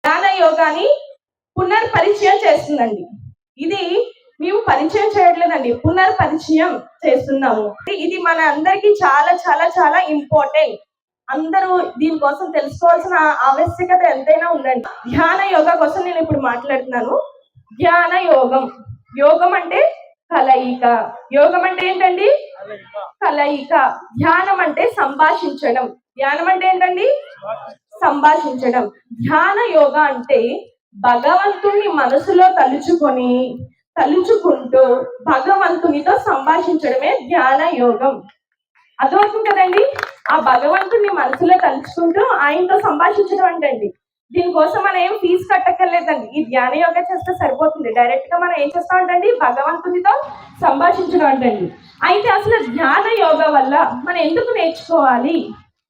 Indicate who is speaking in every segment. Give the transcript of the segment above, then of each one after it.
Speaker 1: ధ్యాన యోగాని పునర్పరిచయం చేస్తుందండి. ఇది మేము పరిచయం చేయట్లేదండి, పునర్పరిచయం చేస్తున్నాము. ఇది మన అందరికి చాలా చాలా చాలా ఇంపార్టెంట్. అందరూ దీనికోసం తెలుసుకోవాల్సిన ఆవశ్యకత ఎంతైనా ఉందండి. ధ్యాన యోగా కోసం నేను ఇప్పుడు మాట్లాడుతున్నాను. ధ్యాన యోగం. యోగం అంటే కలయిక. యోగం అంటే ఏంటండి? కలయిక. ధ్యానం అంటే సంభాషించడం. ధ్యానం అంటే ఏంటండి? సంభాషించడం. ధ్యాన యోగా అంటే భగవంతుని మనసులో తలుచుకుంటూ భగవంతునితో సంభాషించడమే ధ్యాన యోగం. అర్థమవుతుంది కదండి? ఆ భగవంతుని మనసులో తలుచుకుంటూ ఆయనతో సంభాషించడం అంటండి. దీనికోసం మనం ఏం ఫీజు కట్టక్కర్లేదండి. ఈ ధ్యాన యోగా చేస్తే సరిపోతుంది. డైరెక్ట్ గా మనం ఏం చేస్తామంటండి? భగవంతునితో సంభాషించడం అంటండి. అయితే అసలు ధ్యాన యోగా వల్ల మనం ఎందుకు నేర్చుకోవాలి?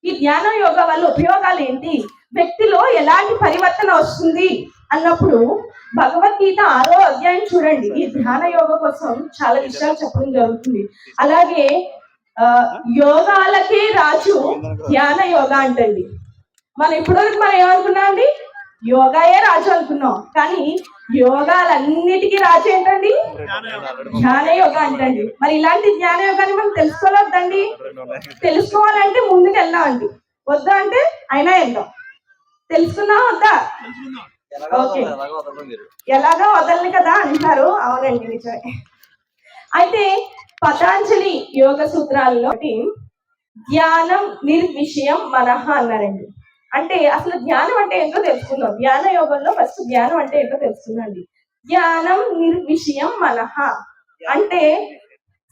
Speaker 1: ఈ ధ్యాన యోగా వల్ల ఉపయోగాలు ఏంటి? వ్యక్తిలో ఎలాంటి పరివర్తన వస్తుంది అన్నప్పుడు భగవద్గీత 6వ అధ్యాయం చూడండి. ఈ ధ్యాన యోగ కోసం చాలా విషయాలు చెప్పడం జరుగుతుంది. అలాగే యోగాలకే రాజు ధ్యాన యోగా అంటండి. మనం ఇప్పటివరకు మనం ఏమనుకున్నాం అండి? యోగాయే రాజు అనుకున్నాం. కానీ యోగాలన్నిటికీ రాజు ఏంటండి? ధ్యాన యోగా అంటండి. మరి ఇలాంటి ధ్యాన యోగాన్ని మనం తెలుసుకోవద్దండి. తెలుసుకోవాలంటే ముందుకు వెళ్దామండి. వద్దా అంటే అయినా వెళ్దాం. తెలుసుకున్నాం వద్దా? ఓకే, ఎలాగా వదలని కదా అంటారు. అవునండి, నిజమే. అయితే పతాంజలి యోగ సూత్రాల్లో ధ్యానం నిర్విషయం మనః అన్నారండి. అంటే అసలు ధ్యానం అంటే ఏంటో తెలుసుకుందాం. ధ్యాన యోగంలో ఫస్ట్ ధ్యానం అంటే ఏంటో తెలుసుకుందండి. ధ్యానం నిర్విషయం మనః అంటే,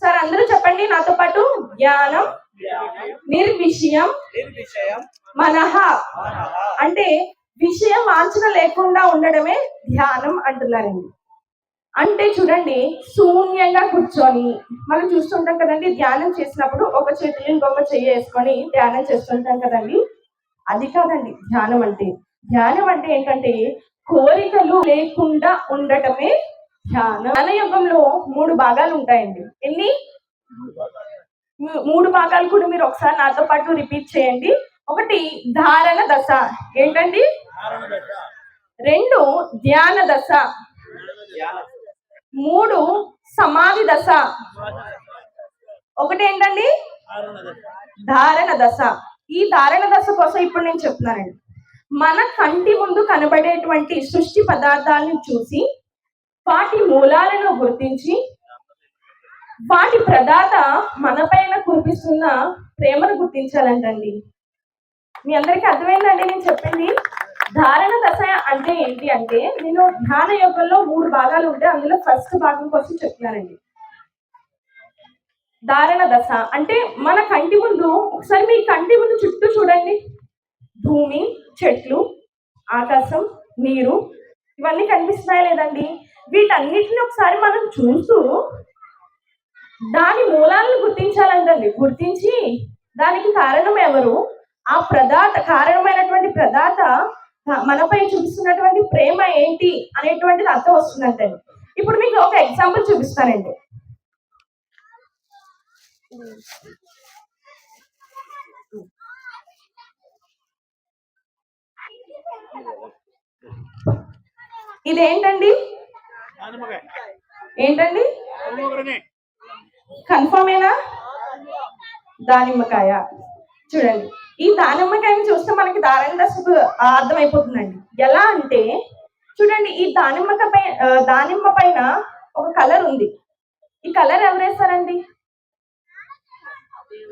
Speaker 1: సార్ అందరూ చెప్పండి నాతో పాటు. ధ్యానం నిర్విషయం మనః అంటే విషయం వాంఛన లేకుండా ఉండడమే ధ్యానం అంటున్నారండి. అంటే చూడండి, శూన్యంగా కూర్చొని మనం చూస్తుంటాం కదండి. ధ్యానం చేసినప్పుడు ఒక చేతిలో ఇంకొక చెయ్యి వేసుకొని ధ్యానం చేస్తుంటాం కదండి. అది కాదండి ధ్యానం అంటే. ధ్యానం అంటే ఏంటంటే కోరికలు లేకుండా ఉండటమే ధ్యానం. ధ్యాన యుగంలో 3 భాగాలు ఉంటాయండి. ఎన్ని? 3 భాగాలు కూడా మీరు ఒకసారి నాతో పాటు రిపీట్ చేయండి. 1 ధారణ దశ. ఏంటండి? 2 ధ్యాన దశ. 3 సమాధి దశ. 1 ఏంటండి? ధారణ దశ. ఈ ధారణ దశ కోసం ఇప్పుడు నేను చెప్తున్నానండి. మన కంటి ముందు కనబడేటువంటి సృష్టి పదార్థాలను చూసి వాటి మూలాలను గుర్తించి వాటి ప్రదాత మన పైన కురిపిస్తున్న ప్రేమను గుర్తించాలంటండి. మీ అందరికీ అర్థమైందండి నేను చెప్పింది? ధారణ దశ అంటే ఏంటి అంటే, నేను ధ్యాన యోగంలో 3 భాగాలు ఉంటాయి. అందులో ఫస్ట్ భాగం కోసం చెప్తున్నానండి. ధారణ దశ అంటే మన కంటి ముందు, ఒకసారి మీ కంటి ముందు చుట్టూ చూడండి. భూమి, చెట్లు, ఆకాశం, నీరు ఇవన్నీ కనిపిస్తున్నాయా లేదండి? వీటన్నిటిని ఒకసారి మనం చూస్తూ దాని మూలాలను గుర్తించాలంటండి. గుర్తించి దానికి కారణం ఎవరు, ఆ ప్రదాత, కారణమైనటువంటి ప్రదాత మనపై చూపిస్తున్నటువంటి ప్రేమ ఏంటి అనేటువంటిది అర్థం వస్తుందంటండి. ఇప్పుడు మీకు ఒక ఎగ్జాంపుల్ చూపిస్తానండి. ఇదేంటండి? ఏంటండి? కన్ఫర్మేనా? దానిమ్మకాయ. చూడండి, ఈ దానిమ్మకాయని చూస్తే మనకి ధారణ దశకు అర్థమైపోతుందండి. ఎలా అంటే చూడండి, ఈ దానిమ్మ పైన ఒక కలర్ ఉంది. ఈ కలర్ ఎవరు వేస్తారండి?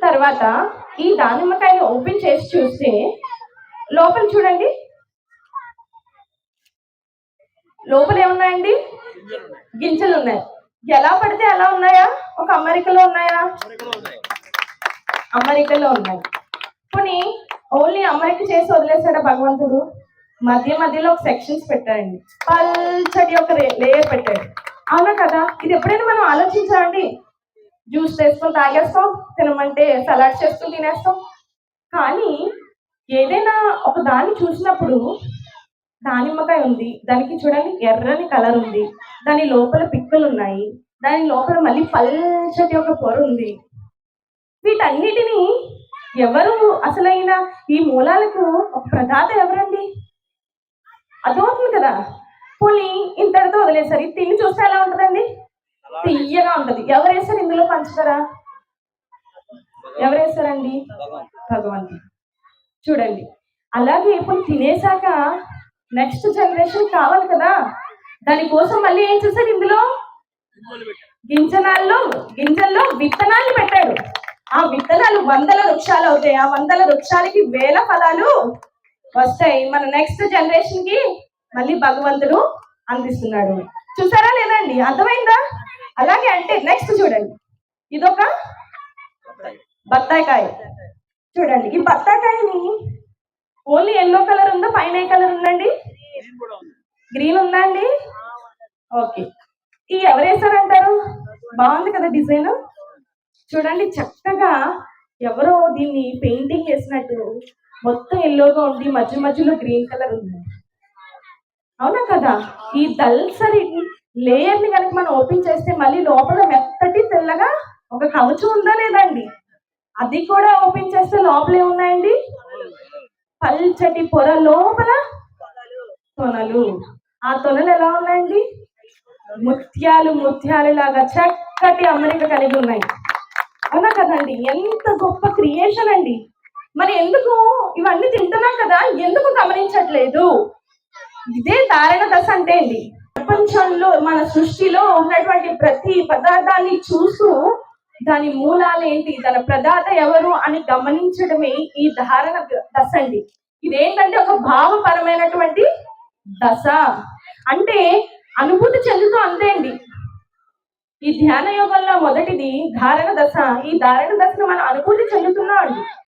Speaker 1: తర్వాత ఈ దానిమ్మకాయని ఓపెన్ చేసి చూస్తే లోపల చూడండి, లోపల ఏమున్నాయండి? గింజలు ఉన్నాయి. ఎలా పడితే ఎలా ఉన్నాయా? ఒక అమెరికాలో ఉన్నాయా? అమెరికాలో ఉన్నాయి. కొన్ని ఓన్లీ అమెరికా చేసి వదిలేసాడా భగవంతుడు? మధ్యలో ఒక సెక్షన్స్ పెట్టారండి. పల్చటి ఒక లేయర్ పెట్టాడు. అవునా కదా? ఇది ఎప్పుడైనా మనం ఆలోచించామండి? జ్యూస్ చేసుకొని తాగేస్తాం, తినమంటే సలాడ్ చేసుకొని తినేస్తాం. కానీ ఏదైనా ఒక దాన్ని చూసినప్పుడు, దానిమ్మకాయ ఉంది, దానికి చూడండి ఎర్రని కలర్ ఉంది, దాని లోపల పిక్కలు ఉన్నాయి, దాని లోపల మళ్ళీ పల్చటి ఒక పొర ఉంది. వీటన్నిటిని ఎవరు అసలైన ఈ మూలాలకు ఒక ప్రదాత ఎవరండి? అదవుతుంది కదా. పోనీ ఇంతటితో వదిలేసారు. ఇది తిని చూస్తే ఎలా ఉంటుందండి? తీయగా ఉంటది. ఎవరు వేసారు ఇందులో పంచదార? ఎవరు వేసారండి? భగవంతుడు. చూడండి, అలాగే ఇప్పుడు తినేసాక నెక్స్ట్ జనరేషన్ కావాలి కదా, దానికోసం మళ్ళీ ఏం చేశాడు? ఇందులో గింజల్లో విత్తనాలు పెట్టాడు. ఆ విత్తనాలు 100 వృక్షాలు అవుతాయి. ఆ 100 వృక్షాలకి 1000 ఫలాలు వస్తాయి. మన నెక్స్ట్ జనరేషన్ కి మళ్ళీ భగవంతుడు అందిస్తున్నాడు. చూసారా లేదండి? అర్థమైందా? అలాగే అంటే నెక్స్ట్ చూడండి, ఇదొక బత్తాయికాయ. చూడండి, ఈ బత్తాయికాయని ఓన్లీ ఎల్లో కలర్ ఉందా? పైన ఏ కలర్ ఉందండి? గ్రీన్ ఉందా అండి? ఓకే. ఈ ఎవరు వేసారంటారు? బాగుంది కదా డిజైన్. చూడండి, చక్కగా ఎవరో దీన్ని పెయింటింగ్ చేసినట్టు మొత్తం ఎల్లోగా ఉండి మధ్య మధ్యలో గ్రీన్ కలర్ ఉంది. అవునా కదా? ఈ దల్సరి లేయర్ ని కనుక మనం ఓపెన్ చేస్తే మళ్ళీ లోపల మెత్తటి తెల్లగా ఒక కవచం ఉందా లేదండి? అది కూడా ఓపెన్ చేస్తే లోపల ఏమున్నాయండి? పల్చటి పొర, లోపల తొనలు. ఆ తొనలు ఎలా ఉన్నాయండి? ముత్యాలు లాగా చక్కటి అమరిక కలిగి ఉన్నాయి. అవునా కదండి? ఎంత గొప్ప క్రియేషన్ అండి. మరి ఎందుకు ఇవన్నీ తింటున్నాం కదా, ఎందుకు గమనించట్లేదు? ఇదే ధారణ దశ అంటే అండి. ప్రపంచంలో మన సృష్టిలో ఉన్నటువంటి ప్రతి పదార్థాన్ని చూస్తూ దాని మూలాలు ఏంటి, దాని ప్రదాత ఎవరు అని గమనించడమే ఈ ధారణ దశ అండి. ఇదేంటంటే ఒక భావపరమైనటువంటి దశ. అంటే అనుభూతి చెందుతూ అంతే అండి. ఈ ధ్యాన యోగంలో మొదటిది ధారణ దశ. ఈ ధారణ దశను మనం అనుభూతి చెందుతున్నాం అండి.